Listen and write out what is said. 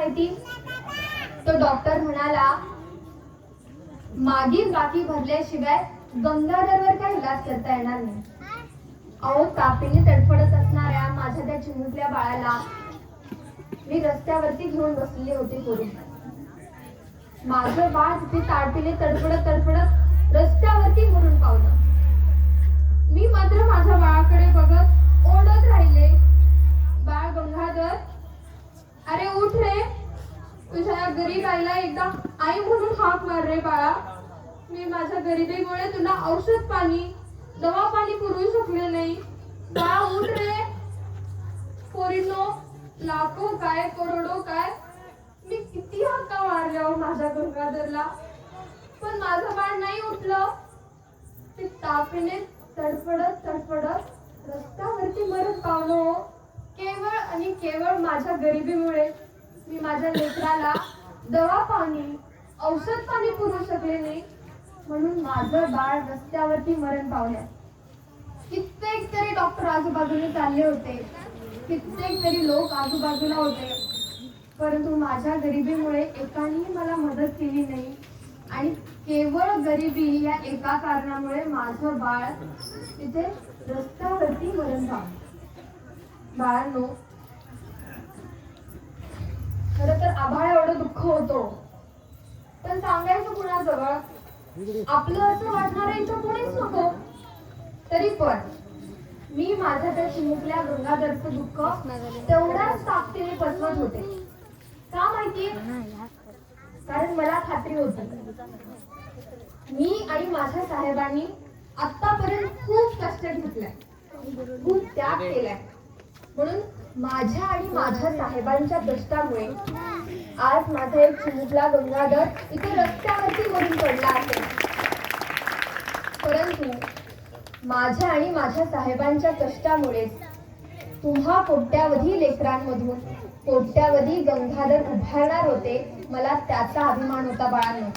माहिती? तो डॉक्टर म्हणाला, मागील बाकी भरल्याशिवाय गंगाधरवर काही इलाज करता येणार नाही. अहो, तापीने तडफडत असणाऱ्या माझ्या त्या चिमुकल्या बाळाला मी रस्त्यावरती घेऊन बसलेले होते पोरी. माझं बाळ तिथे तापीने तडफडत तडफडत रस्त्यावरती मरून पावलं. मी मात्र माझ्या बाळाकडे बघत ओरडत राहिले, बाळ गंगाधर, अरे उठ रे, तुझ्या गरीब आईला एकदा आई म्हणून हाक मार रे बाळा. मी माझ्या गरिबीमुळे तुला औषध पाणी दवा पाणी पुरवू शकले नाही. बाळा उठ रे. पोरींनो, लाखो काय करोडो काय मी किती हाका मारल्या माझ्या गंगाधरला, पण माझं बाळ नाही उठलं. ते तापीने तडफडत तडफडत रस्त्यावरती मरत पावलो. केवळ आणि केवळ माझ्या गरिबीमुळे मी माझ्या लेकराला दवा पाणी औषध पाणी पुरवू शकले नाही, म्हणून माझं बाळ रस्त्यावरती मरण पावलं. कित्येक तरी डॉक्टर आजूबाजूने चालले होते, कित्येक तरी लोक आजूबाजूला होते, परंतु माझ्या गरिबीमुळे एकाने मला मदत केली नाही. आणि केवळ गरिबी या एका कारणामुळे माझं बाळ तिथे रस्त्यावरती मरण पावलं. बाळांनो, खरं तर आभाळ एवढं दुःख होतो, पण सांगायचं कुणाजवळ? आपलं असं वाटणार इथं कोणीच नको. तरी पण मी माझ्या त्या चिमुकल्या गंगाधरचं दुःख तेवढ्याच ताकदीने पचवत होते. का माहिती? कारण मला खात्री होती, मी आणि माझ्या साहेबांनी आतापर्यंत खूप कष्ट घेतलाय, खूप त्याग केलाय, म्हणून माझ्या आणि माझ्या साहेबांच्या कष्टामुळे आज माझा एक चिमुकला गंगाधर इथे रस्त्यावरती मरून पडला आहे. परंतु माझ्या आणि माझ्या साहेबांच्या कष्टामुळे तुम्हा कोट्यावधी लेकरांमधून कोट्यावधी गंगाधर उभारणार होते. मला त्याचा अभिमान होता बाळांनो.